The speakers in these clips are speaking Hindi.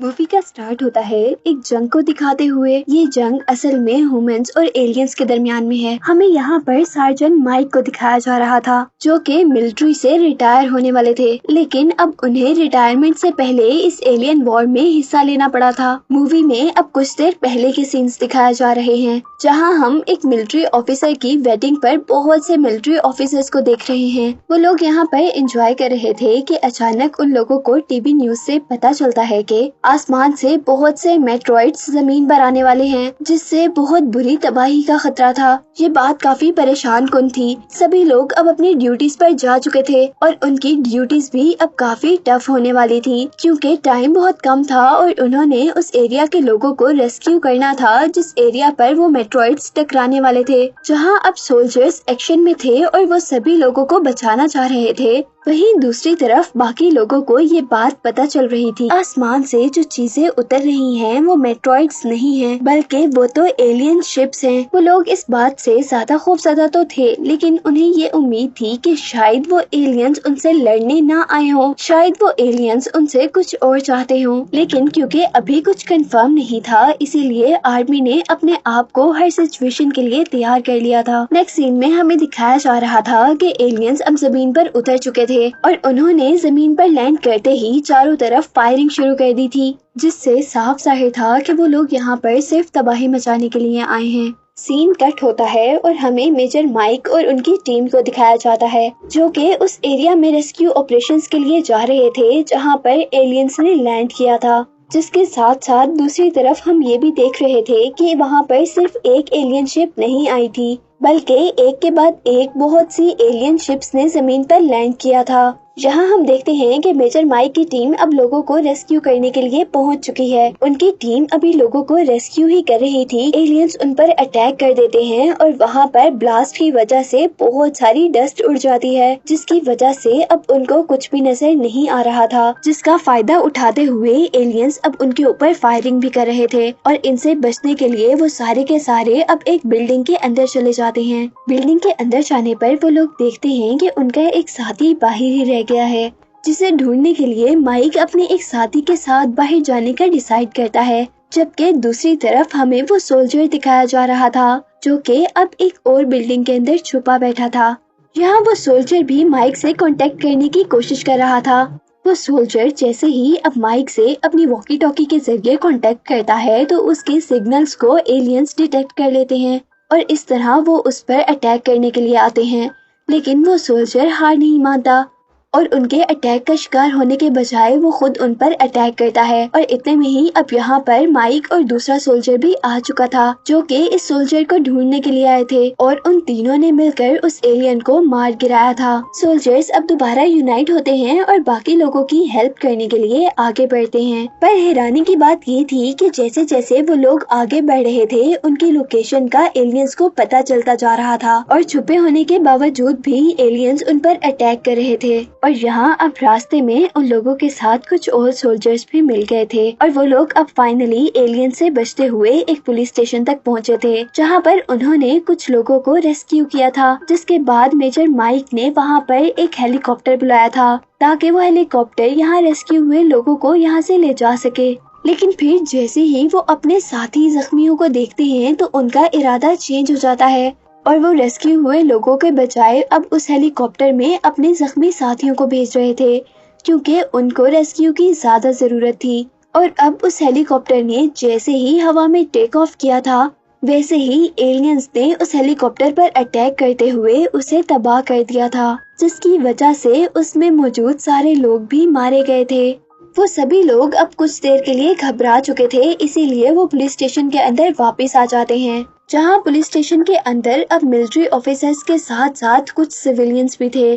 मूवी का स्टार्ट होता है एक जंग को दिखाते हुए। ये जंग असल में ह्यूमंस और एलियंस के दरमियान में है। हमें यहाँ पर सार्जेंट माइक को दिखाया जा रहा था जो कि मिलिट्री से रिटायर होने वाले थे, लेकिन अब उन्हें रिटायरमेंट से पहले इस एलियन वॉर में हिस्सा लेना पड़ा था। मूवी में अब कुछ देर पहले के सीन्स दिखाए जा रहे हैं जहाँ हम एक मिलिट्री ऑफिसर की वेडिंग पर बहुत से मिलिट्री ऑफिसर्स को देख रहे हैं। वो लोग यहाँ पर एंजॉय कर रहे थे कि अचानक उन लोगों को टीवी न्यूज से पता चलता है कि आसमान से बहुत से मेट्रॉइड्स जमीन पर आने वाले हैं, जिससे बहुत बुरी तबाही का खतरा था। ये बात काफी परेशान कुन थी। सभी लोग अब अपनी ड्यूटीज पर जा चुके थे और उनकी ड्यूटीज भी अब काफी टफ होने वाली थी क्योंकि टाइम बहुत कम था और उन्होंने उस एरिया के लोगों को रेस्क्यू करना था जिस एरिया पर वो मेट्रॉइड्स टकराने वाले थे। जहाँ अब सोल्जर्स एक्शन में थे और वो सभी लोगों को बचाना चाह रहे थे, वहीं दूसरी तरफ बाकी लोगों को ये बात पता चल रही थी आसमान से जो चीजें उतर रही हैं वो मेट्रॉइड्स नहीं हैं, बल्कि वो तो एलियन शिप्स हैं। वो लोग इस बात से ज्यादा खौफजदा तो थे, लेकिन उन्हें ये उम्मीद थी कि शायद वो एलियंस उनसे लड़ने ना आए हों, शायद वो एलियंस उनसे कुछ और चाहते हों। लेकिन क्योंकि अभी कुछ कंफर्म नहीं था, इसीलिए आर्मी ने अपने आप को हर सिचुएशन के लिए तैयार कर लिया था। नेक्स्ट सीन में हमें दिखाया जा रहा था कि एलियंस अब जमीन पर उतर चुके थे और उन्होंने जमीन पर लैंड करते ही चारों तरफ फायरिंग शुरू कर दी थी, जिससे साफ जाहिर था कि वो लोग यहाँ पर सिर्फ तबाही मचाने के लिए आए हैं। सीन कट होता है और हमें मेजर माइक और उनकी टीम को दिखाया जाता है जो कि उस एरिया में रेस्क्यू ऑपरेशंस के लिए जा रहे थे जहाँ पर एलियंस ने लैंड किया था। जिसके साथ साथ दूसरी तरफ हम ये भी देख रहे थे कि वहाँ पर सिर्फ एक एलियन शिप नहीं आई थी, बल्कि एक के बाद एक बहुत सी एलियन शिप्स ने जमीन पर लैंड किया था। यहाँ हम देखते हैं कि मेजर माइक की टीम अब लोगों को रेस्क्यू करने के लिए पहुँच चुकी है। उनकी टीम अभी लोगों को रेस्क्यू ही कर रही थी। एलियंस उन पर अटैक कर देते हैं और वहाँ पर ब्लास्ट की वजह से बहुत सारी डस्ट उड़ जाती है, जिसकी वजह से अब उनको कुछ भी नजर नहीं आ रहा था, जिसका फायदा उठाते हुए एलियंस अब उनके ऊपर फायरिंग भी कर रहे थे और इनसे बचने के लिए वो सारे के सारे अब एक बिल्डिंग के अंदर चले जाते हैं। बिल्डिंग के अंदर जाने पर वो लोग देखते हैं कि उनका एक साथी बाहर ही रह गया है, जिसे ढूंढने के लिए माइक अपने एक साथी के साथ बाहर जाने का डिसाइड करता है। जबकि दूसरी तरफ हमें वो सोल्जर दिखाया जा रहा था जो कि अब एक और बिल्डिंग के अंदर छुपा बैठा था। यहाँ वो सोल्जर भी माइक से कांटेक्ट करने की कोशिश कर रहा था। वो सोल्जर जैसे ही अब माइक से अपनी वॉकी टॉकी के जरिए कांटेक्ट करता है तो उसके सिग्नल्स को एलियंस डिटेक्ट कर लेते हैं और इस तरह वो उस पर अटैक करने के लिए आते हैं। लेकिन वो सोल्जर हार नहीं मानता और उनके अटैक का शिकार होने के बजाय वो खुद उन पर अटैक करता है। और इतने में ही अब यहाँ पर माइक और दूसरा सोल्जर भी आ चुका था जो कि इस सोल्जर को ढूंढने के लिए आए थे और उन तीनों ने मिलकर उस एलियन को मार गिराया था। सोल्जर्स अब दोबारा यूनाइट होते हैं और बाकी लोगों की हेल्प करने के लिए आगे बढ़ते हैं। पर हैरानी की बात ये थी कि जैसे जैसे वो लोग आगे बढ़ रहे थे उनकी लोकेशन का एलियंस को पता चलता जा रहा था और छुपे होने के बावजूद भी एलियंस उन पर अटैक कर रहे थे। और यहाँ अब रास्ते में उन लोगों के साथ कुछ और सोल्जर्स भी मिल गए थे और वो लोग अब फाइनली एलियन से बचते हुए एक पुलिस स्टेशन तक पहुँचे थे जहाँ पर उन्होंने कुछ लोगों को रेस्क्यू किया था। जिसके बाद मेजर माइक ने वहाँ पर एक हेलीकॉप्टर बुलाया था ताकि वो हेलीकॉप्टर यहाँ रेस्क्यू हुए लोगों को यहाँ से ले जा सके। लेकिन फिर जैसे ही वो अपने साथी जख्मियों को देखते हैं तो उनका इरादा चेंज हो जाता है और वो रेस्क्यू हुए लोगों के बजाय अब उस हेलीकॉप्टर में अपने जख्मी साथियों को भेज रहे थे क्योंकि उनको रेस्क्यू की ज्यादा जरूरत थी। और अब उस हेलीकॉप्टर ने जैसे ही हवा में टेक ऑफ किया था वैसे ही एलियंस ने उस हेलीकॉप्टर पर अटैक करते हुए उसे तबाह कर दिया था, जिसकी वजह से उसमें मौजूद सारे लोग भी मारे गए थे। वो सभी लोग अब कुछ देर के लिए घबरा चुके थे, इसीलिए वो पुलिस स्टेशन के अंदर वापस आ जाते हैं जहां पुलिस स्टेशन के अंदर अब मिलिट्री ऑफिसर्स के साथ साथ कुछ सिविलियंस भी थे।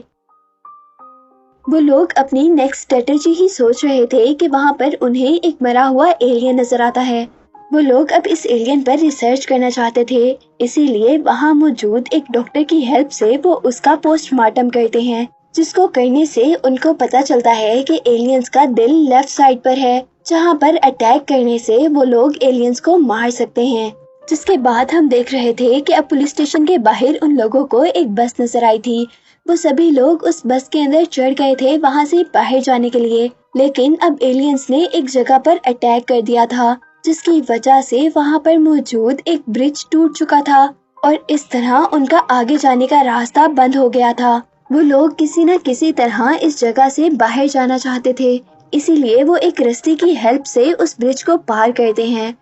वो लोग अपनी नेक्स्ट स्ट्रेटेजी ही सोच रहे थे कि वहां पर उन्हें एक मरा हुआ एलियन नजर आता है। वो लोग अब इस एलियन पर रिसर्च करना चाहते थे, इसीलिए वहां मौजूद एक डॉक्टर की हेल्प से वो उसका पोस्टमार्टम करते हैं, जिसको करने से उनको पता चलता है कि एलियंस का दिल लेफ्ट साइड पर है जहां पर अटैक करने से वो लोग एलियंस को मार सकते हैं। जिसके बाद हम देख रहे थे कि अब पुलिस स्टेशन के बाहर उन लोगों को एक बस नजर आई थी। वो सभी लोग उस बस के अंदर चढ़ गए थे वहां से बाहर जाने के लिए, लेकिन अब एलियंस ने एक जगह पर अटैक कर दिया था, जिसकी वजह से वहां पर मौजूद एक ब्रिज टूट चुका था और इस तरह उनका आगे जाने का रास्ता बंद हो गया था। वो लोग किसी न किसी तरह इस जगह से बाहर जाना चाहते थे, इसीलिए वो एक रस्सी की हेल्प से उस ब्रिज को पार करते हैं,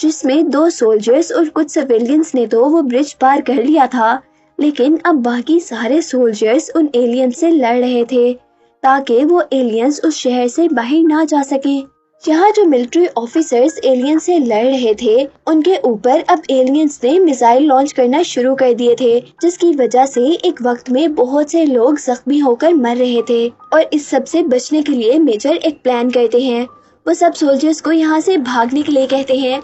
जिसमें 2 सोल्जर्स और कुछ सिविलियंस ने तो वो ब्रिज पार कर लिया था, लेकिन अब बाकी सारे सोल्जर्स उन एलियंस से लड़ रहे थे ताकि वो एलियंस उस शहर से बाहर ना जा सके। यहाँ जो मिलिट्री ऑफिसर्स एलियंस से लड़ रहे थे उनके ऊपर अब एलियंस ने मिसाइल लॉन्च करना शुरू कर दिए थे, जिसकी वजह से एक वक्त में बहुत से लोग जख्मी होकर मर रहे थे। और इस सब से बचने के लिए मेजर एक प्लान करते हैं। वो सब सोल्जर्स को यहाँ से भागने के लिए कहते हैं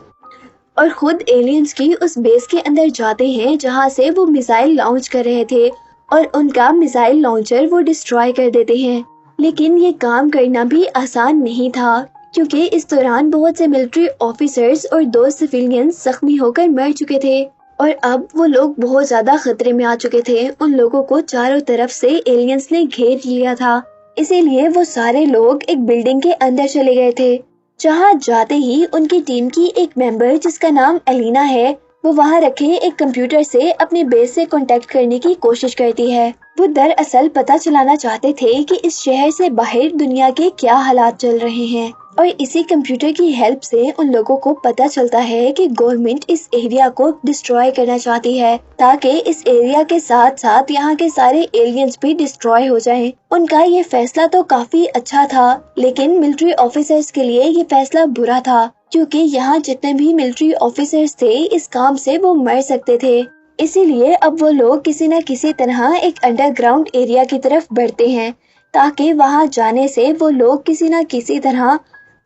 और खुद एलियंस की उस बेस के अंदर जाते हैं जहाँ से वो मिसाइल लॉन्च कर रहे थे और उनका मिसाइल लॉन्चर वो डिस्ट्रॉय कर देते हैं। लेकिन ये काम करना भी आसान नहीं था, क्योंकि इस दौरान बहुत से मिलिट्री ऑफिसर्स और 2 सिविलियंस जख्मी होकर मर चुके थे और अब वो लोग बहुत ज्यादा खतरे में आ चुके थे। उन लोगों को चारों तरफ से एलियंस ने घेर लिया था, इसीलिए वो सारे लोग एक बिल्डिंग के अंदर चले गए थे। जहाँ जाते ही उनकी टीम की एक मेंबर जिसका नाम एलिना है, वो वहाँ रखे एक कंप्यूटर से अपने बेस से कांटेक्ट करने की कोशिश करती है। वो दरअसल पता चलाना चाहते थे कि इस शहर से बाहर दुनिया के क्या हालात चल रहे हैं और इसी कंप्यूटर की हेल्प से उन लोगों को पता चलता है कि गवर्नमेंट इस एरिया को डिस्ट्रॉय करना चाहती है ताकि इस एरिया के साथ साथ यहाँ के सारे एलियंस भी डिस्ट्रॉय हो जाएं। उनका ये फैसला तो काफी अच्छा था, लेकिन मिलिट्री ऑफिसर्स के लिए ये फैसला बुरा था, क्योंकि यहाँ जितने भी मिलिट्री ऑफिसर्स थे इस काम से वो मर सकते थे। इसीलिए अब वो लोग किसी न किसी तरह एक अंडरग्राउंड एरिया की तरफ बढ़ते हैं ताकि वहाँ जाने से वो लोग किसी न किसी तरह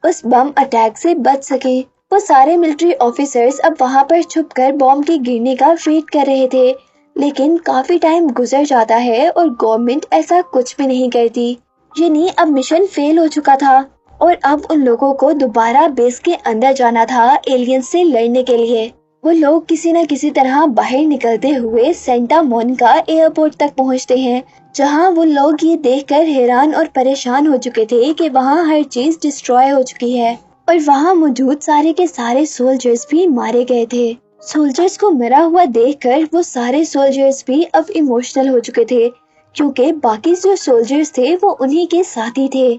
उस बम अटैक से बच सके। वो सारे मिलिट्री ऑफिसर्स अब वहाँ पर छुपकर बॉम्ब के गिरने का वेट कर रहे थे, लेकिन काफी टाइम गुजर जाता है और गवर्नमेंट ऐसा कुछ भी नहीं करती। यानी अब मिशन फेल हो चुका था और अब उन लोगों को दोबारा बेस के अंदर जाना था एलियंस से लड़ने के लिए। वो लोग किसी न किसी तरह बाहर निकलते हुए सेंटा मोनिका एयरपोर्ट तक पहुंचते हैं, जहां वो लोग ये देखकर हैरान और परेशान हो चुके थे कि वहां हर चीज डिस्ट्रॉय हो चुकी है और वहां मौजूद सारे के सारे सोल्जर्स भी मारे गए थे। सोल्जर्स को मरा हुआ देखकर वो सारे सोल्जर्स भी अब इमोशनल हो चुके थे, क्योंकि बाकी जो सोल्जर्स थे वो उन्हीं के साथी थे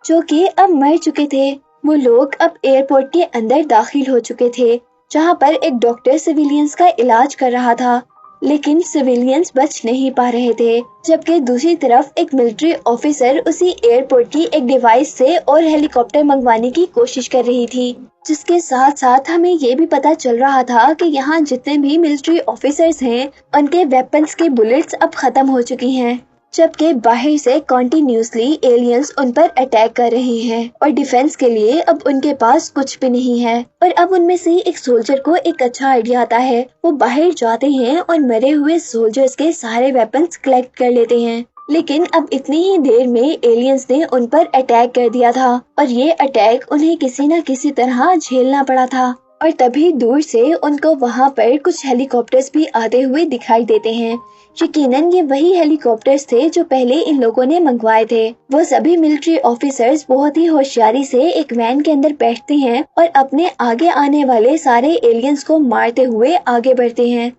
जो कि अब मर चुके थे। वो लोग अब एयरपोर्ट के अंदर दाखिल हो चुके थे, जहां पर एक डॉक्टर सिविलियंस का इलाज कर रहा था, लेकिन सिविलियंस बच नहीं पा रहे थे। जबकि दूसरी तरफ एक मिलिट्री ऑफिसर उसी एयरपोर्ट की एक डिवाइस से और हेलीकॉप्टर मंगवाने की कोशिश कर रही थी, जिसके साथ साथ हमें ये भी पता चल रहा था कि यहाँ जितने भी मिलिट्री ऑफिसर्स हैं उनके वेपन्स के बुलेट्स अब खत्म हो चुकी हैं, जबकि बाहर से कॉन्टिन्यूसली एलियंस उन पर अटैक कर रहे हैं और डिफेंस के लिए अब उनके पास कुछ भी नहीं है। और अब उनमें से एक सोल्जर को एक अच्छा आइडिया आता है। वो बाहर जाते हैं और मरे हुए सोल्जर्स के सारे वेपन्स कलेक्ट कर लेते हैं, लेकिन अब इतनी ही देर में एलियंस ने उन पर अटैक कर दिया था और ये अटैक उन्हें किसी न किसी तरह झेलना पड़ा था। और तभी दूर से उनको वहाँ पर कुछ हेलीकॉप्टर्स भी आते हुए दिखाई देते हैं। यकीनन ये वही हेलीकॉप्टर्स थे जो पहले इन लोगों ने मंगवाए थे। वो सभी मिलिट्री ऑफिसर्स बहुत ही होशियारी से एक वैन के अंदर बैठते हैं और अपने आगे आने वाले सारे एलियंस को मारते हुए आगे बढ़ते हैं।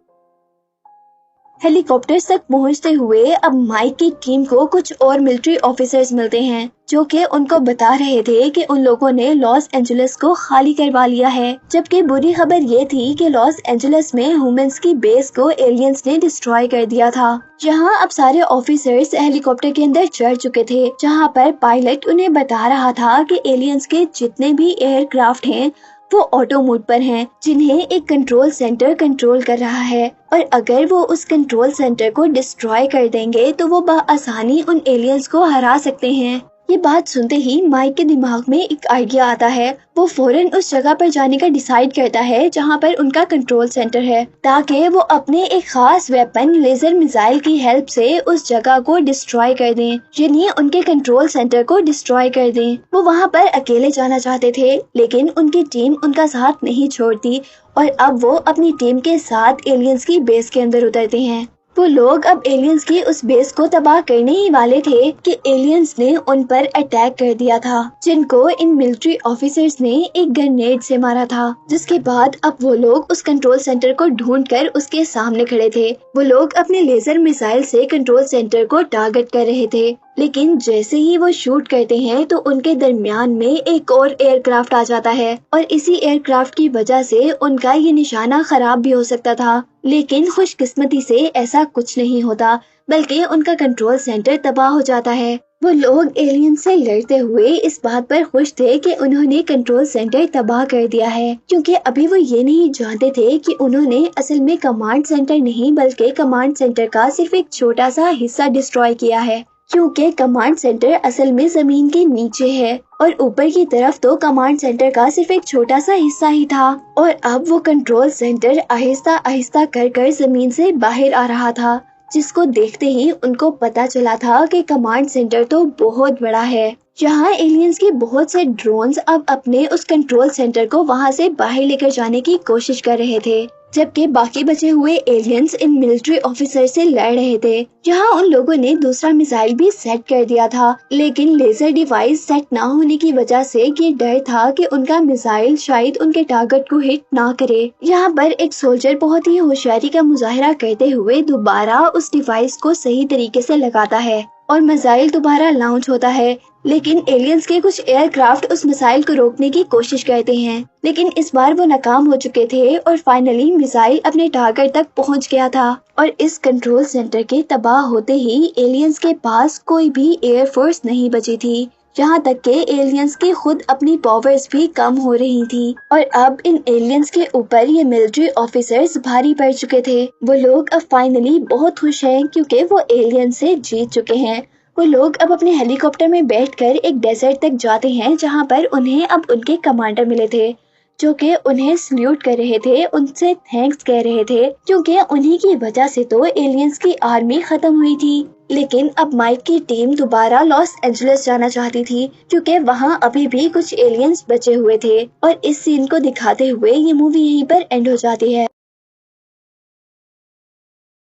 हेलीकॉप्टर्स तक पहुंचते हुए अब माइक की टीम को कुछ और मिलिट्री ऑफिसर्स मिलते हैं, जो कि उनको बता रहे थे कि उन लोगों ने लॉस एंजलिस को खाली करवा लिया है। जबकि बुरी खबर ये थी कि लॉस एंजलिस में ह्यूमंस की बेस को एलियंस ने डिस्ट्रॉय कर दिया था। जहां अब सारे ऑफिसर्स हेलीकॉप्टर के अंदर चढ़ चुके थे, जहां पर पायलट उन्हें बता रहा था कि एलियंस के जितने भी एयरक्राफ्ट हैं वो ऑटो मोड पर हैं, जिन्हें एक कंट्रोल सेंटर कंट्रोल कर रहा है और अगर वो उस कंट्रोल सेंटर को डिस्ट्रॉय कर देंगे तो वो बआसानी उन एलियंस को हरा सकते हैं। ये बात सुनते ही माइक के दिमाग में एक आइडिया आता है। वो फौरन उस जगह पर जाने का डिसाइड करता है जहाँ पर उनका कंट्रोल सेंटर है, ताकि वो अपने एक खास वेपन लेजर मिसाइल की हेल्प से उस जगह को डिस्ट्रॉय कर दें, यानी उनके कंट्रोल सेंटर को डिस्ट्रॉय कर दें। वो वहाँ पर अकेले जाना चाहते थे, लेकिन उनकी टीम उनका साथ नहीं छोड़ती और अब वो अपनी टीम के साथ एलियंस की बेस के अंदर उतरते हैं। वो लोग अब एलियंस की उस बेस को तबाह करने ही वाले थे कि एलियंस ने उन पर अटैक कर दिया था, जिनको इन मिलिट्री ऑफिसर्स ने एक ग्रेनेड से मारा था। जिसके बाद अब वो लोग उस कंट्रोल सेंटर को ढूंढकर उसके सामने खड़े थे। वो लोग अपने लेजर मिसाइल से कंट्रोल सेंटर को टारगेट कर रहे थे, लेकिन जैसे ही वो शूट करते हैं तो उनके दरमियान में एक और एयरक्राफ्ट आ जाता है और इसी एयरक्राफ्ट की वजह से उनका ये निशाना खराब भी हो सकता था। लेकिन खुशकिस्मती से ऐसा कुछ नहीं होता, बल्कि उनका कंट्रोल सेंटर तबाह हो जाता है। वो लोग एलियन से लड़ते हुए इस बात पर खुश थे कि उन्होंने कंट्रोल सेंटर तबाह कर दिया है, क्योंकि अभी वो ये नहीं जानते थे कि उन्होंने असल में कमांड सेंटर नहीं बल्कि कमांड सेंटर का सिर्फ एक छोटा सा हिस्सा डिस्ट्रॉय किया है। क्योंकि कमांड सेंटर असल में जमीन के नीचे है और ऊपर की तरफ तो कमांड सेंटर का सिर्फ एक छोटा सा हिस्सा ही था, और अब वो कंट्रोल सेंटर आहिस्ता आहिस्ता कर जमीन से बाहर आ रहा था, जिसको देखते ही उनको पता चला था कि कमांड सेंटर तो बहुत बड़ा है। यहाँ एलियंस के बहुत से ड्रोन्स अब अपने उस कंट्रोल सेंटर को वहाँ से बाहर लेकर जाने की कोशिश कर रहे थे, जबकि बाकी बचे हुए एलियंस इन मिलिट्री ऑफिसर से लड़ रहे थे। यहाँ उन लोगों ने दूसरा मिसाइल भी सेट कर दिया था, लेकिन लेजर डिवाइस सेट ना होने की वजह से ये डर था कि उनका मिसाइल शायद उनके टारगेट को हिट ना करे। यहाँ पर एक सोल्जर बहुत ही होशियारी का मुजाहिरा करते हुए दोबारा उस डिवाइस को सही तरीके से लगाता है और मिसाइल दोबारा लॉन्च होता है, लेकिन एलियंस के कुछ एयरक्राफ्ट उस मिसाइल को रोकने की कोशिश करते हैं, लेकिन इस बार वो नाकाम हो चुके थे और फाइनली मिसाइल अपने टारगेट तक पहुंच गया था। और इस कंट्रोल सेंटर के तबाह होते ही एलियंस के पास कोई भी एयरफोर्स नहीं बची थी, यहाँ तक के एलियंस की खुद अपनी पावर्स भी कम हो रही थी। और अब इन एलियंस के ऊपर ये मिलिट्री ऑफिसर्स भारी पड़ चुके थे। वो लोग अब फाइनली बहुत खुश हैं क्योंकि वो एलियंस से जीत चुके हैं। वो लोग अब अपने हेलीकॉप्टर में बैठकर एक डेजर्ट तक जाते हैं, जहाँ पर उन्हें अब उनके कमांडर मिले थे, जो कि उन्हें सल्यूट कर रहे थे, उनसे थैंक्स कह रहे थे, क्योंकि उन्हीं की वजह से तो एलियंस की आर्मी खत्म हुई थी। लेकिन अब माइक की टीम दोबारा लॉस एंजलिस जाना चाहती थी, क्योंकि वहाँ अभी भी कुछ एलियंस बचे हुए थे। और इस सीन को दिखाते हुए ये मूवी यहीं पर एंड हो जाती है।